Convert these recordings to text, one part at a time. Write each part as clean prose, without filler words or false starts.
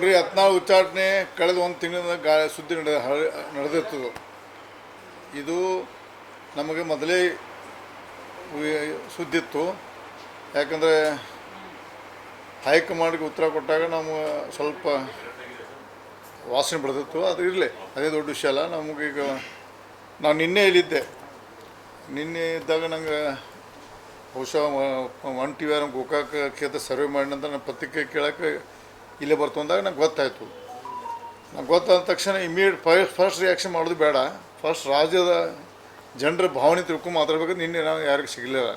ನೋಡ್ರಿ ಯತ್ನಾಳ್ ಉಚ್ಚಾಟನೆ ಕಳೆದ ಒಂದು ತಿಂಗಳಿಂದ ಸುದ್ದಿ ನಡೆದಿರ್ತದೆ. ಇದು ನಮಗೆ ಮೊದಲೇ ಸುದ್ದಿತ್ತು. ಯಾಕಂದರೆ ಹೈಕಮಾಂಡ್ಗೆ ಉತ್ತರ ಕೊಟ್ಟಾಗ ನಾವು ಸ್ವಲ್ಪ ವಾಸನೆ ಬೆಳೆದಿತ್ತು. ಅದು ಇರಲಿ, ಅದೇ ದೊಡ್ಡ ವಿಷಯ ಅಲ್ಲ. ನಮಗೀಗ ನಾನು ನಿನ್ನೆ ಹೇಳಿದ್ದೆ. ನಿನ್ನೆ ಇದ್ದಾಗ ನಂಗೆ ಬಹುಶಃ 1 TV ಗೋಕಾಕ ಕ್ಷೇತ್ರ ಸರ್ವೆ ಮಾಡಿ ನಂತರ ನಾನು ಪತ್ರಿಕೆ ಕೇಳೋಕ್ಕೆ ಇಲ್ಲೇ ಬರ್ತು ಅಂದಾಗ ನಂಗೆ ಗೊತ್ತಾಯಿತು. ನಂಗೆ ಗೊತ್ತಾದ ತಕ್ಷಣ ಇಮಿಡಿಯೇಟ್ ಫಸ್ಟ್ ರಿಯಾಕ್ಷನ್ ಮಾಡೋದು ಬೇಡ. ಫಸ್ಟ್ ರಾಜ್ಯದ ಜನರ ಭಾವನೆ ತಿಳ್ಕೊಂಡು ಮಾತಾಡ್ಬೇಕಾದ್ರೆ ನಿನ್ನೆ ನಾವು ಯಾರಿಗೂ ಸಿಗಲಿಲ್ಲ.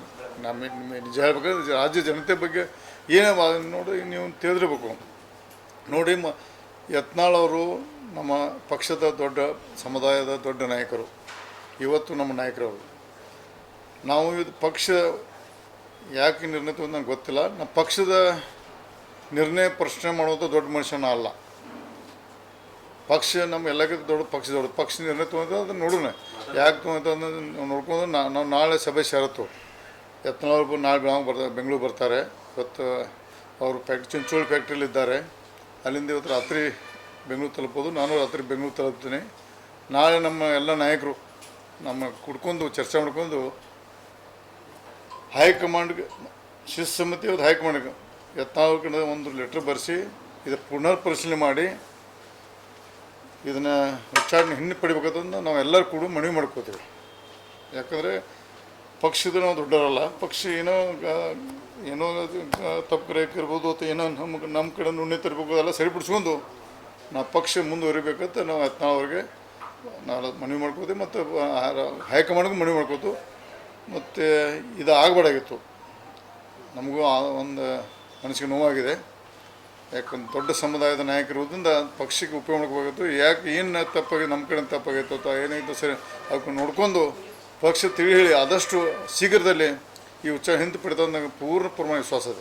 ನಮ್ಮ ನಿಜ ಹೇಳ್ಬೇಕಾದ್ರೆ ರಾಜ್ಯ ಜನತೆ ಬಗ್ಗೆ ಏನೇ ನೋಡಿ ನೀವು ತಿಳಿದಿರ್ಬೇಕು. ನೋಡಿ, ಯತ್ನಾಳ್ ಅವರು ನಮ್ಮ ಪಕ್ಷದ ದೊಡ್ಡ ಸಮುದಾಯದ ದೊಡ್ಡ ನಾಯಕರು. ಇವತ್ತು ನಮ್ಮ ನಾಯಕರವರು. ನಾವು ಇದು ಪಕ್ಷ ಯಾಕೆ ನಿರ್ಣಯ ತಗೊಂಡು ನನಗೆ ಗೊತ್ತಿಲ್ಲ. ನಮ್ಮ ಪಕ್ಷದ ನಿರ್ಣಯ ಪ್ರಶ್ನೆ ಮಾಡುವಂಥ ದೊಡ್ಡ ಮನುಷ್ಯನ ಅಲ್ಲ. ಪಕ್ಷ ನಮ್ಮ ಎಲ್ಲಕ್ಕಿಂತ ದೊಡ್ಡ ಪಕ್ಷ ನಿರ್ಣಯ ತೊಗೊಂಡು ಅದನ್ನು ನೋಡೋಣ. ಯಾಕೆ ತೊಗೊಂತ ನೋಡ್ಕೊಂಡು ನಾವು ನಾಳೆ ಸಭೆ ಸೇರತ್ತು. ಯತ್ನಾಳ್ ನಾಳೆ ಬೆಂಗಳೂರು ಬರ್ತಾರೆ. ಇವತ್ತು ಅವರು ಚಿಂಚೋಳಿ ಫ್ಯಾಕ್ಟ್ರಿಲಿದ್ದಾರೆ. ಅಲ್ಲಿಂದ ಇವತ್ತು ರಾತ್ರಿ ಬೆಂಗಳೂರು ತಲುಪೋದು. ನಾನು ರಾತ್ರಿ ಬೆಂಗಳೂರು ತಲುಪ್ತೀನಿ. ನಾಳೆ ನಮ್ಮ ಎಲ್ಲ ನಾಯಕರು ನಮ್ಮ ಕುಡ್ಕೊಂಡು ಚರ್ಚೆ ಮಾಡ್ಕೊಂಡು ಹೈಕಮಾಂಡ್ಗೆ ಶಿಸ್ತುಸಮಿತಿ ಇವತ್ತು ಹೈಕಮಾಂಡ್ಗೆ ಯತ್ನಾಳ್ ಕಡೆ ಒಂದು ಲೆಟ್ರ್ ಬರೆಸಿ ಇದು ಪುನರ್ ಪರಿಶೀಲನೆ ಮಾಡಿ ಇದನ್ನು ಉಚ್ಚಾರಣೆ ಹಿಂಪಡಿಬೇಕಂತಂದು ನಾವು ಎಲ್ಲರೂ ಕೂಡ ಮನವಿ ಮಾಡ್ಕೋತೀವಿ. ಯಾಕಂದರೆ ಪಕ್ಷದ ನಾವು ದೊಡ್ಡವರಲ್ಲ. ಪಕ್ಷ ಏನೋ ತಪ್ಪು ಗ್ರಹಿಕೆ ಇರ್ಬೋದು ಅಥವಾ ಏನೋ ನಮ್ಮ ಕಡೆ ನುಣ್ಣೆ ತರಬೇಕು, ಅದೆಲ್ಲ ಸರಿಪಡಿಸ್ಕೊಂಡು ನಾವು ಪಕ್ಷ ಮುಂದುವರಿಬೇಕಂತ ನಾವು ಯತ್ನಾಳ್ ಅವ್ರಿಗೆ ನಾವು ಮನವಿ ಮಾಡ್ಕೋತೀವಿ. ಮತ್ತು ಹೈಕಮಾಂಡ್ಗೂ ಮನವಿ ಮಾಡ್ಕೋತು. ಮತ್ತು ಇದು ಆಗಬಾರ್ದಾಗಿತ್ತು. ನಮಗೂ ಒಂದು ಮನಸ್ಸಿಗೆ ನೋವಾಗಿದೆ. ಯಾಕಂದ್ರೆ ದೊಡ್ಡ ಸಮುದಾಯದ ನಾಯಕರಿರೋದ್ರಿಂದ ಪಕ್ಷಕ್ಕೆ ಉಪಯೋಗ ಮಾಡ್ಕೋಬೇಕಾಗಿತ್ತು. ಯಾಕೆ ಏನು ತಪ್ಪಾಗಿದೆ, ನಮ್ಮ ಕಡೆ ತಪ್ಪಾಗಿತ್ತು ಅಥವಾ ಏನಾಯಿತು ಸರಿ ಅದಕ್ಕೆ ನೋಡ್ಕೊಂಡು ಪಕ್ಷ ತಿಳಿ ಹೇಳಿ ಆದಷ್ಟು ಶೀಘ್ರದಲ್ಲಿ ಈ ಉಚ್ಚಾರ ಹಿಂದೆ ಪಡೆದ ನನಗೆ ಪೂರ್ಣ ಪ್ರಮಾಣ ವಿಶ್ವಾಸ ಇದೆ.